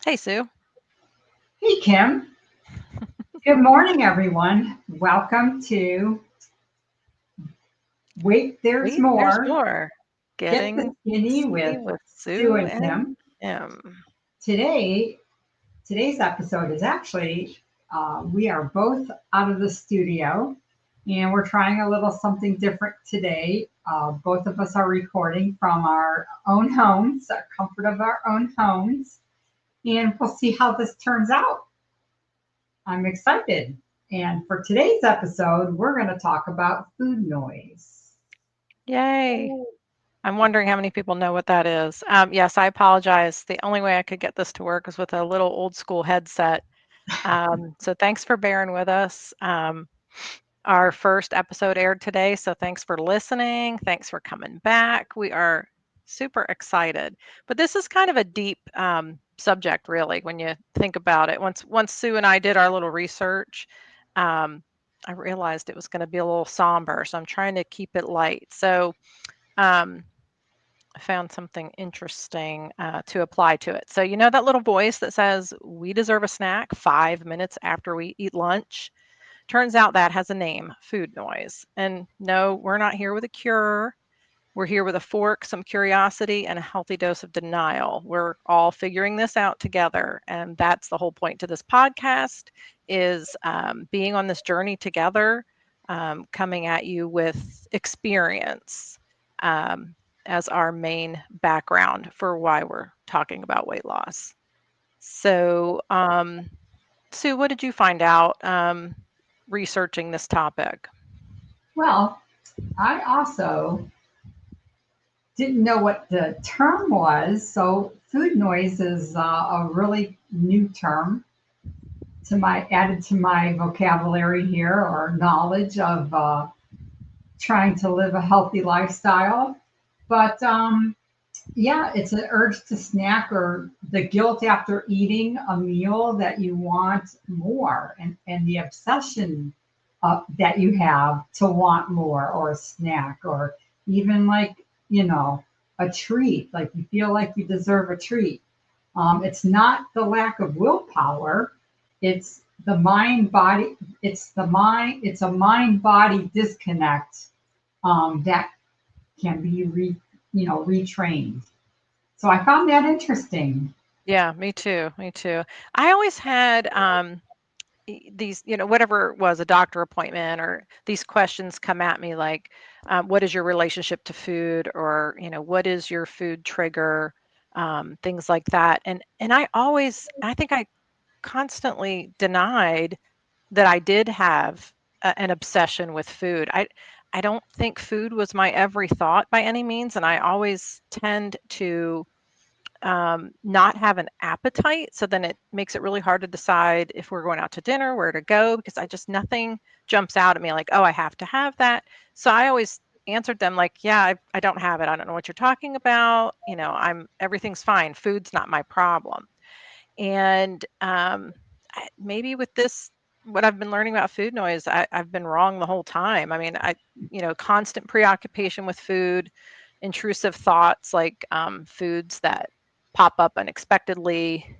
Hey, Sue. Hey, Kim. Good morning, everyone. Welcome to Wait, There's Wait, there's More. more. Get the Getting Skinny skinny with with Sue Sue and and Kim. Kim. Today, today's episode is actually, we are both out of the studio and we're trying a little something different today. Both of us are recording from our own homes, the comfort of our own homes, and we'll see how this turns out. I'm excited. And for today's episode, we're going to talk about food noise. Yay. I'm wondering how many people know what that is. Yes, I apologize. The only way I could get this to work is with a little old school headset. So thanks for bearing with us. Our first episode aired today, so thanks for listening. Thanks for coming back. We are super excited. But this is kind of a deep subject, really, when you think about it. Once Sue and I did our little research, I realized it was going to be a little somber, so I'm trying to keep it light. So um, I found something interesting to apply to it. So you know that little voice that says, "We deserve a snack 5 minutes after we eat lunch." Turns out that has a name, food noise. And no, we're not here with a cure. We're here with a fork, some curiosity, and a healthy dose of denial. We're all figuring this out together, and that's the whole point to this podcast: is being on this journey together, coming at you with experience as our main background for why we're talking about weight loss. So, Sue, what did you find out researching this topic? Well, I also didn't know what the term was. So, food noise is a really new term to my added to my vocabulary here or knowledge of trying to live a healthy lifestyle. But yeah, it's an urge to snack or the guilt after eating a meal that you want more and the obsession that you have to want more or a snack or even like, you know, a treat, like you feel like you deserve a treat. It's not the lack of willpower, it's the mind body, it's a mind body disconnect that can be retrained. So I found that interesting. Yeah, me too. Me too. I always had these, whatever it was, a doctor appointment, or these questions come at me like, what is your relationship to food, or what is your food trigger, things like that. And I think I constantly denied that I did have an obsession with food. I don't think food was my every thought by any means, and I always tend to not have an appetite. So then it makes it really hard to decide if we're going out to dinner, where to go, because I just nothing jumps out at me like, oh, I have to have that. So I always answered them like, yeah, I don't have it. I don't know what you're talking about. Everything's fine. Food's not my problem. And maybe with this, what I've been learning about food noise, I've been wrong the whole time. I mean, constant preoccupation with food, intrusive thoughts like foods that pop up unexpectedly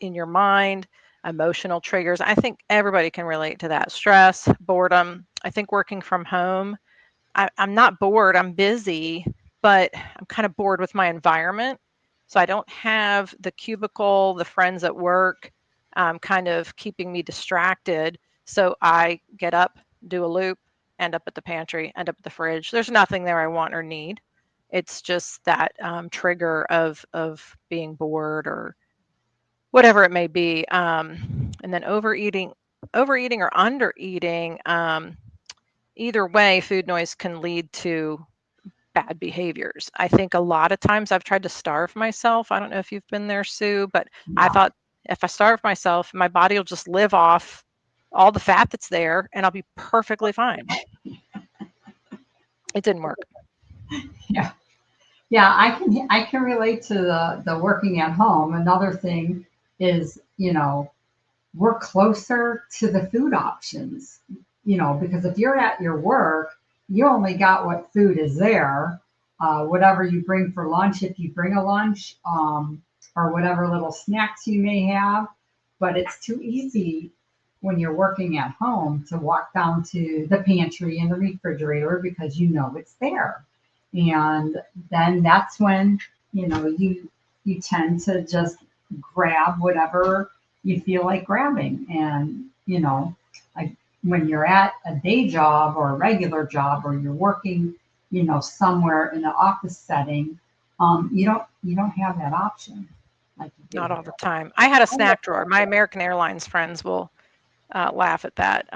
in your mind, emotional triggers. I think everybody can relate to that. Stress, boredom. I think working from home, I'm not bored, I'm busy, but I'm kind of bored with my environment. So I don't have the cubicle, the friends at work, kind of keeping me distracted. So I get up, do a loop, end up at the pantry, end up at the fridge. There's nothing there I want or need. It's just that trigger of being bored or whatever it may be. And then overeating or undereating. Either way, food noise can lead to bad behaviors. I think a lot of times I've tried to starve myself. I don't know if you've been there, Sue, but I Yeah. thought if I starve myself, my body will just live off all the fat that's there and I'll be perfectly fine. It didn't work. Yeah. Yeah, I can relate to the working at home. Another thing is, we're closer to the food options, because if you're at your work, you only got what food is there, whatever you bring for lunch, if you bring a lunch, or whatever little snacks you may have. But it's too easy when you're working at home to walk down to the pantry and the refrigerator because you know it's there. And then that's when, you tend to just grab whatever you feel like grabbing. And, like when you're at a day job or a regular job or you're working, somewhere in the office setting, you don't have that option like you do Not all here. the time. I had a snack drawer. My American Airlines friends will laugh at that.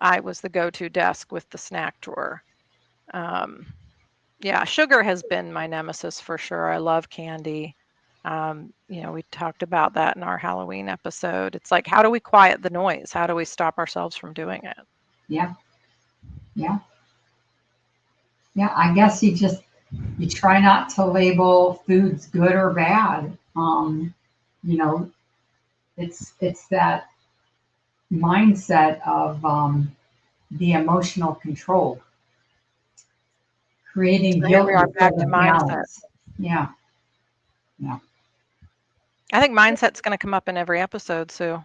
I was the go-to desk with the snack drawer. Um, yeah, sugar has been my nemesis for sure. I love candy. We talked about that in our Halloween episode. It's like, how do we quiet the noise? How do we stop ourselves from doing it? Yeah, yeah, yeah. I guess you try not to label foods good or bad. You know, it's that mindset of the emotional control, creating So here guilt we are instead back to of mindset. balance. Yeah, yeah, I think mindset's going to come up in every episode, Sue.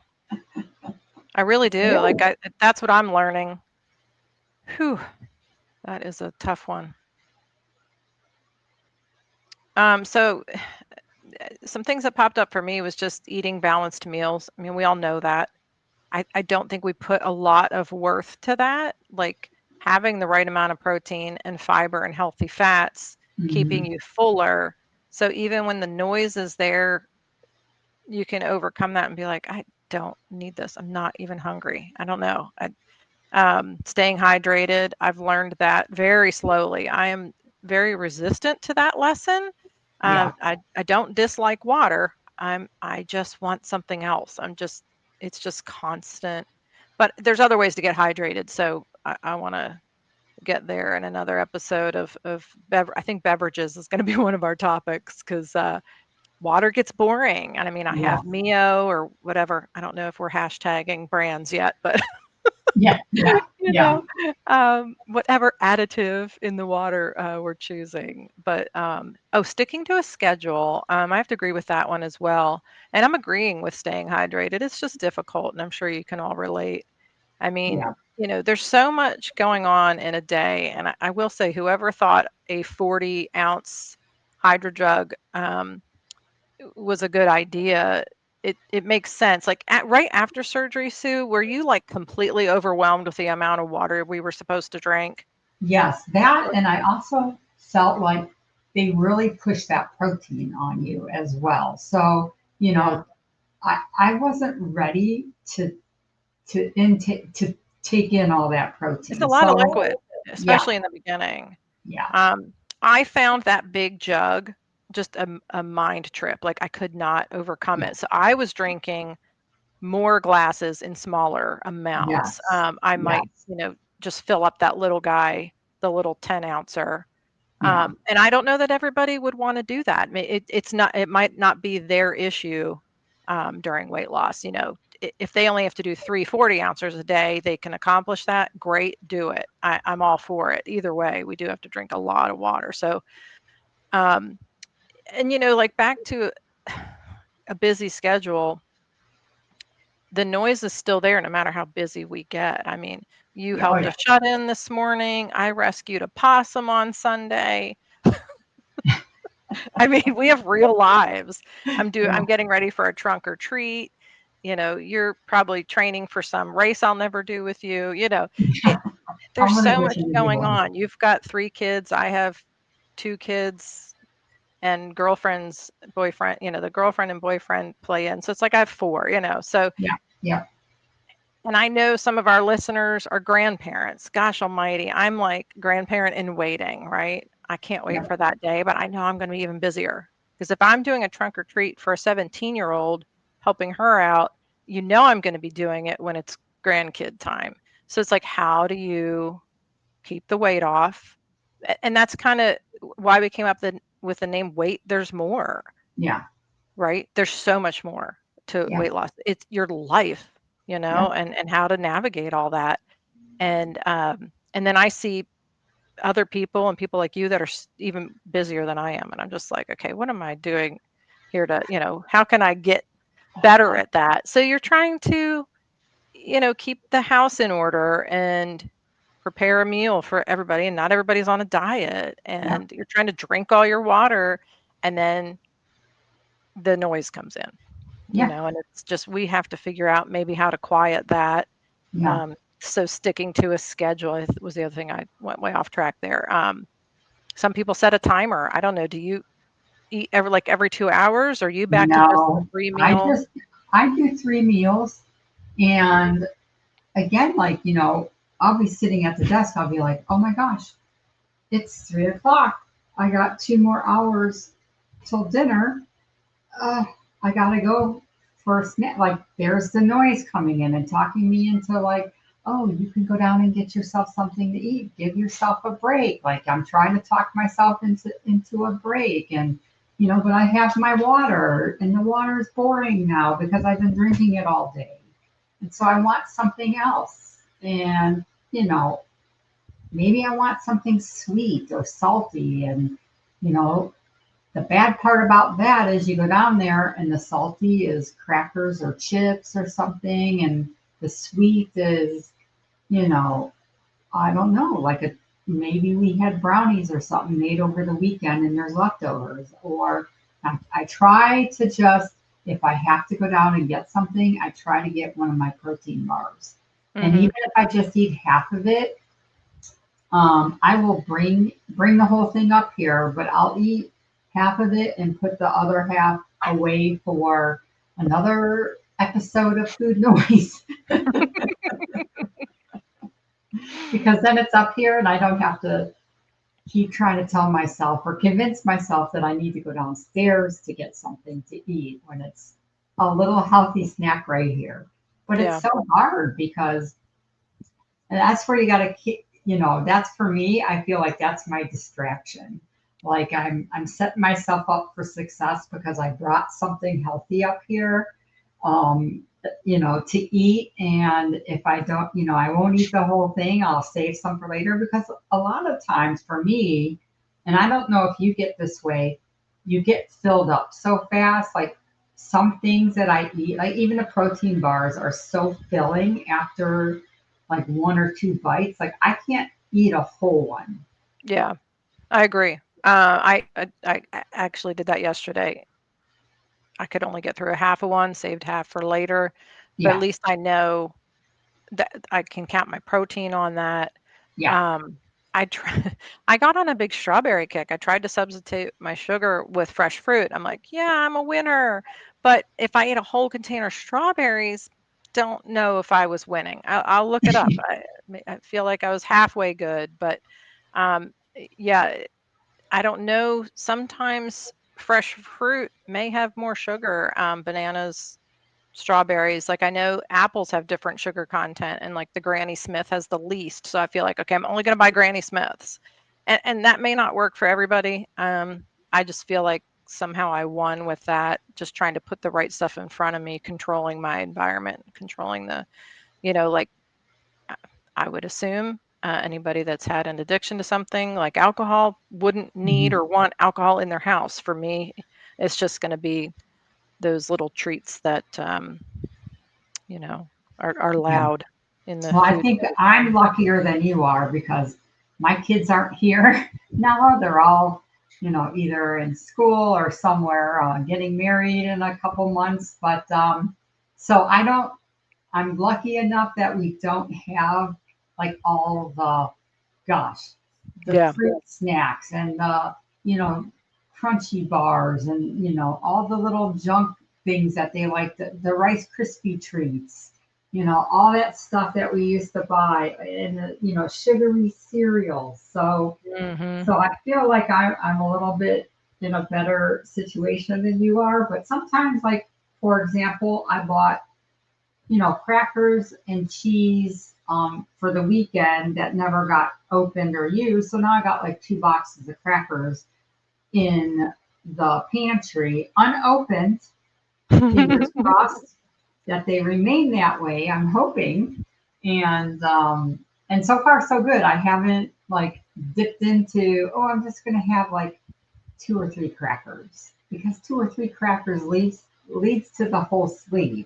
I really it do. Like is. that's what I'm learning. Whew, that is a tough one. So some things that popped up for me was just eating balanced meals. I mean, we all know that. I don't think we put a lot of worth to that, like having the right amount of protein and fiber and healthy fats, keeping Hmm. you fuller. So even when the noise is there, you can overcome that and be like, I don't need this. I'm not even hungry. I don't know. Staying hydrated, I've learned that very slowly. I am very resistant to that lesson. Yeah, I don't dislike water. I just want something else. It's just constant. But there's other ways to get hydrated. So I want to get there in another episode I think beverages is going to be one of our topics because water gets boring. And I mean, I yeah, have Mio or whatever. I don't know if we're hashtagging brands yet, but yeah, yeah, you yeah, know, whatever additive in the water we're choosing. But oh, sticking to a schedule, I have to agree with that one as well. And I'm agreeing with staying hydrated. It's just difficult, and I'm sure you can all relate. I mean, yeah, there's so much going on in a day, and I will say, whoever thought a 40-ounce hydro jug was a good idea. It makes sense. Like right after surgery, Sue, were you like completely overwhelmed with the amount of water we were supposed to drink? yes. That, and I also felt like they really push that protein on you as well. So, Yeah. I wasn't ready to take in all that It's a protein. lot of So, liquid, yeah, especially in the beginning. yeah, I found that big jug just a mind trip. Like I could not overcome yeah, it. So I was drinking more glasses in smaller amounts. yes, I might, yes, just fill up that little guy, the little 10-ouncer. yeah, And I don't know that everybody would want to do that. It's not, it might not be their issue during weight loss. If they only have to do 3 40 ounces a day, they can accomplish that. Great, do it. I'm all for it. Either way, we do have to drink a lot of water. So, um, and like back to a busy schedule, the noise is still there no matter how busy we get. I mean, you yeah, oh helped yeah, a shut in this morning. I rescued a possum on Sunday. I mean, we have real lives. yeah. I'm getting ready for a trunk or treat. You're probably training for some race I'll never do with you. It, there's I'm gonna so go much to the big going one. on. You've got 3 kids. I have 2 kids and girlfriend's boyfriend, the girlfriend and boyfriend play in. So it's like I have 4. So, Yeah, yeah, and I know some of our listeners are grandparents. Gosh almighty, I'm like grandparent in waiting, right? I can't wait yeah, for that day, but I know I'm going to be even busier because if I'm doing a trunk or treat for a 17-year-old, helping her out, I'm going to be doing it when it's grandkid time. So it's like, how do you keep the weight off? And that's kind of why we came up with the name Weight There's More, yeah, right? There's so much more to yeah, weight loss. It's your life, yeah, and how to navigate all that. And then I see other people and people like you that are even busier than I am, and I'm just like, okay, what am I doing? here to, how can I get better at that? So you're trying to, keep the house in order and prepare a meal for everybody, and not everybody's on a diet, Yeah, and you're trying to drink all your water, and then the noise comes in, yeah, and it's just we have to figure out maybe how to quiet that. yeah. Um, so sticking to a schedule was the other thing. I went way off track there. Some people set a timer. I don't know. Do you eat every 2 hours? Or are you back to just the No, three I meal? just I do 3 meals, and again, like I'll be sitting at the desk. I'll be like, oh my gosh, it's 3 o'clock. I got 2 more hours till dinner. uh, I gotta go for a snack. Like, there's the noise coming in and talking me into like, oh, you can go down and get yourself something to eat. Give yourself a break. Like, I'm trying to talk myself into a break, and but I have my water, and the water is boring now because I've been drinking it all day, and so I want something else. And you know, maybe I want something sweet or salty, and you know, the bad part about that is you go down there and the salty is crackers or chips or something, and the sweet is, you know, I don't know, like a maybe we had brownies or something made over the weekend and there's leftovers. Or I try to just, if I have to go down and get something, I try to get one of my protein bars. And Hmm. even if I just eat half of it, I will bring the whole thing up here, but I'll eat half of it and put the other half away for another episode of food noise, because then it's up here and I don't have to keep trying to tell myself or convince myself that I need to go downstairs to get something to eat when it's a little healthy snack right here. But it's Yeah. so hard because, and that's where you got to keep, that's for me. I feel like that's my distraction. Like, I'm setting myself up for success because I brought something healthy up here, um, to eat. And if I don't, I won't eat the whole thing. I'll save some for later, because a lot of times for me, and I don't know if you get this way, you get filled up so fast. Like, some things that I eat, like even the protein bars, are so filling after like one or two bites. Like, I can't eat a whole one. Yeah. I agree. I actually did that yesterday. I could only get through a half of one, saved half for later, but at Yeah, least I know that I can count my protein on that. yeah, Um, I try, I got on a big strawberry kick. I tried to substitute my sugar with fresh fruit. I'm like, yeah, I'm a winner. But if I ate a whole container of strawberries, don't know if I was winning. I'll look it up. I feel like I was halfway good, but yeah, I don't know. Sometimes fresh fruit may have more sugar. Bananas, strawberries. Like I know apples have different sugar content, and like the Granny Smith has the least. So I feel like, okay, I'm only going to buy Granny Smiths, and that may not work for everybody. I just feel like somehow I won with that, just trying to put the right stuff in front of me, controlling my environment, controlling like uh, I would assume anybody that's had an addiction to something like alcohol wouldn't need mhm, or want alcohol in their house. For me, it's just going to be those little treats that you know, are yeah. loud in the Well, I food think noise I'm realm. luckier than you are because my kids aren't here now. They're all, either in school or somewhere, getting married in a couple months. But so I'm lucky enough that we don't have like all the, gosh, the Yeah. fruit snacks and the, you know, crunchy bars and, all the little junk things that they like, the Rice Krispie treats, all that stuff that we used to buy, and the, sugary cereals. So Mhm. I feel like I'm a little bit in a better situation than you are. But sometimes, like, for example, I bought, crackers and cheese for the weekend that never got opened or used. So now I got like 2 boxes of crackers in the pantry, unopened. Fingers crossed that they remain that way. I'm hoping, and so far so good. I haven't like dipped into, oh, I'm just gonna have like two or three crackers because two or three crackers leads to the whole sleeve.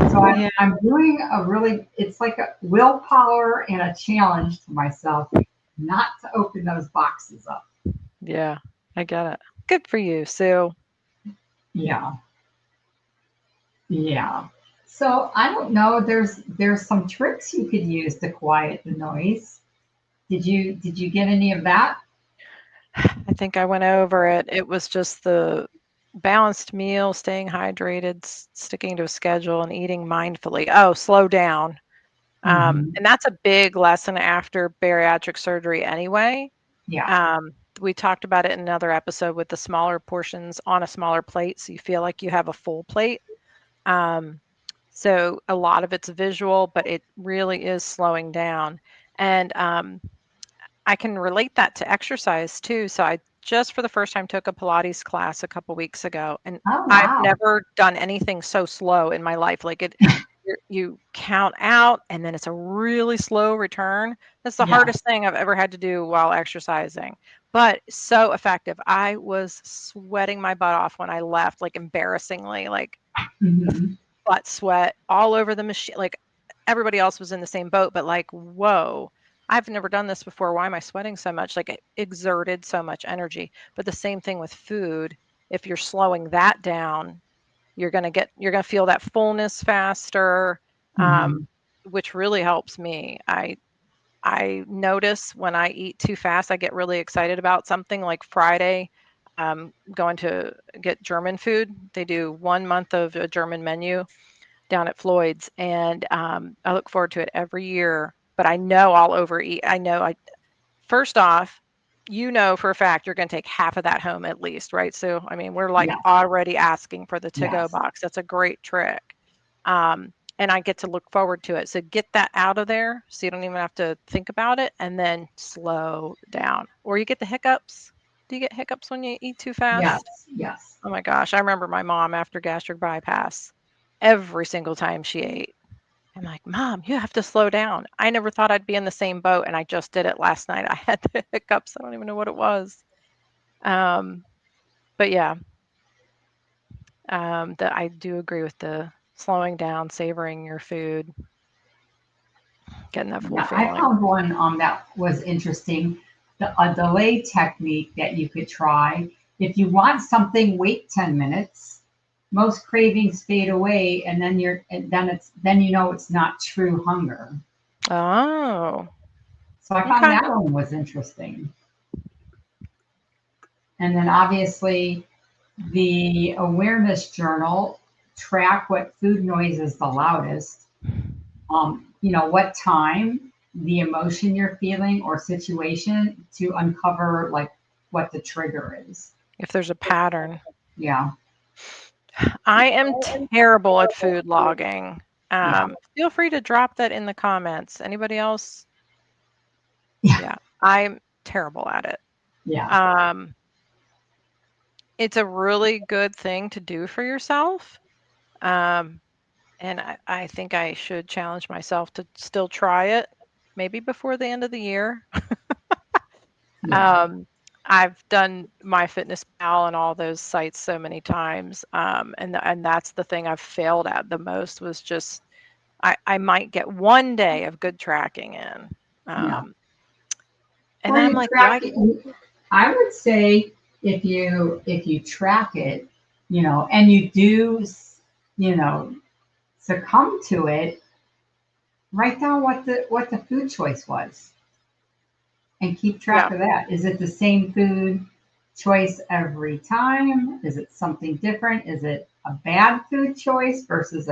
So Yeah. I'm doing a really, it's like a willpower and a challenge to myself not to open those boxes up. Yeah. I get it. Good for you, Sue. Yeah, yeah. So I don't know. There's some tricks you could use to quiet the noise. Did you get any of that? I think I went over it. It was just the balanced meal, staying hydrated, sticking to a schedule, and eating mindfully. Oh, slow down. Hmm. And that's a big lesson after bariatric surgery anyway. Yeah. Um, we talked about it in another episode with the smaller portions on a smaller plate, so you feel like you have a full plate. Um, so a lot of it's visual, but it really is slowing down. And I can relate that to exercise too. So I just for the first time took a Pilates class a couple weeks ago, and Oh I've wow. never done anything so slow in my life. Like you count out, and then it's a really slow return. That's the Yeah. hardest thing I've ever had to do while exercising, but so effective. I was sweating my butt off when I left, like embarrassingly, like Hmm. butt sweat all over the machine. Like everybody else was in the same boat, but like, whoa, I've never done this before. Why am I sweating so much? Like it exerted so much energy. But the same thing with food. If you're slowing that down, you're gonna feel that fullness faster, um, Hmm. which really helps me. I notice when I eat too fast, I get really excited about something like Friday. Going to get German food. They do 1 month of a German menu down at Floyd's, and I look forward to it every year. But I know I'll overeat. I know I first off, you know for a fact you're going to take half of that home at least, right? So I mean, we're like Yes. already asking for the to-go Yes. box. That's a great trick, and I get to look forward to it. So get that out of there, so you don't even have to think about it, and then slow down. Or you get the hiccups. Do you get hiccups when you eat too fast? Yes. Yes. Oh my gosh, I remember my mom after gastric bypass. Every single time she ate, I'm like, "Mom, you have to slow down." I never thought I'd be in the same boat, and I just did it last night. I had the hiccups. I don't even know what it was. Um, but yeah, that I do agree with the slowing down, savoring your food, getting that full Yeah. I feeling. found one that was interesting. A delay technique that you could try. If you want something, wait 10 minutes. Most cravings fade away, and then you know it's not true hunger. Oh, So I found okay. that one was interesting. And then obviously the awareness journal, track what food noise is the loudest, what time, the emotion you're feeling or situation to uncover like what the trigger is. If there's a pattern. Yeah. I am terrible at food logging. Yeah. Feel free to drop that in the comments. Anybody else? Yeah. Yeah, I'm terrible at it. Yeah. Um, it's a really good thing to do for yourself. Um, and I think I should challenge myself to still try it, maybe before the end of the year. Yeah. Um, I've done MyFitnessPal and all those sites so many times, and that's the thing I've failed at the most was just I might get 1 day of good tracking in, Yeah. um, and Or then I'm you like, track why? it. I would say if you track it, and you do, you know, succumb to it, write down what the food choice was and keep track Yeah, of that. Is it the same food choice every time? Is it something different? Is it a bad food choice versus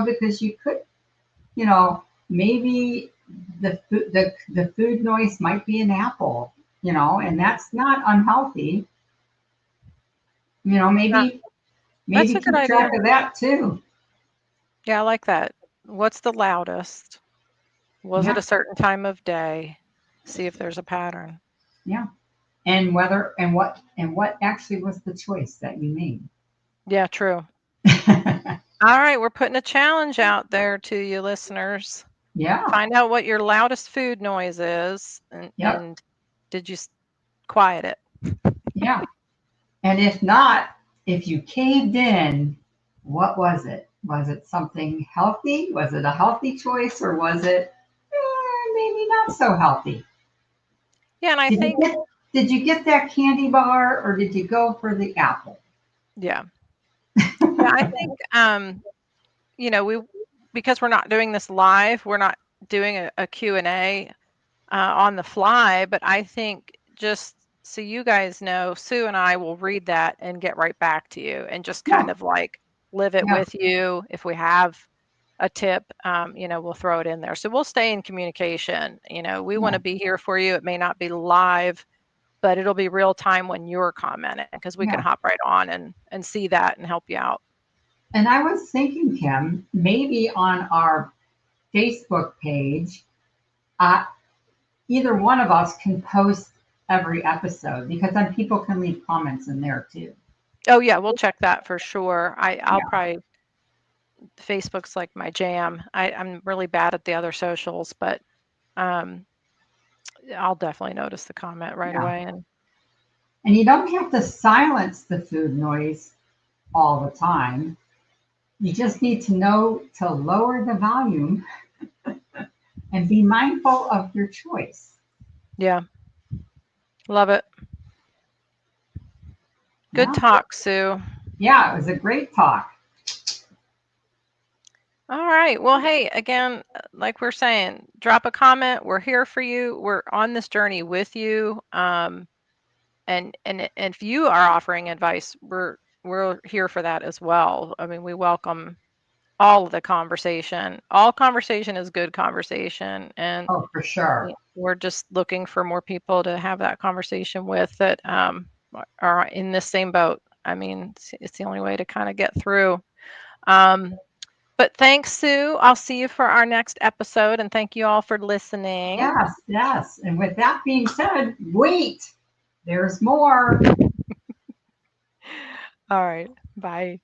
because you could, you know, maybe the food noise might be an apple, and that's not unhealthy. that, Maybe that's maybe a good keep track idea. of that too. Yeah, I like that. What's the loudest? Was it Yeah, a certain time of day? See if there's a pattern. yeah. And whether and what actually was the choice that you made. Yeah, true. All right, we're putting a challenge out there to you listeners. Yeah. Find out what your loudest food noise is, and Yep. did you quiet it? Yeah. And if not, if you caved in, what was it? Was it something healthy? Was it a healthy choice or was it maybe not so healthy? Yeah, and I Did you think get did you get that candy bar or did you go for the apple? yeah. Yeah, I think we because we're not doing this live, we're not doing a Q&A on the fly, but I think just so you guys know, Sue and I will read that and get right back to you and just Yeah, kind of like live it yeah, with you. If we have a tip, we'll throw it in there. So we'll stay in communication. We want yeah, to be here for you. It may not be live, but it'll be real time when you're commenting because we can yeah. hop right on and see that and help you out. And I was thinking, Kim, maybe on our Facebook page, uh, either one of us can post every episode because then people can leave comments in there too. Oh yeah, we'll check that for sure. I'll Yeah, probably Facebook's like my jam. I'm really bad at the other socials, but um, I'll definitely notice the comment right yeah. away. And And you don't have to silence the food noise all the time. You just need to know to lower the volume and be mindful of your choice. yeah, love it. Good Yeah, talk, Sue. yeah, it was a great talk. All right. Well, hey, again, like we're saying, drop a comment. We're here for you. We're on this journey with you. And if you are offering advice, we're here for that as well. I mean, we welcome all of the conversation. All conversation is good conversation, and Oh, for sure. we're just looking for more people to have that conversation with that are in this same boat. I mean, it's the only way to kind of get through. Um, but thanks, Sue. I'll see you for our next episode, and thank you all for listening. Yes, yes. And with that being said, wait, there's more. All right. Bye.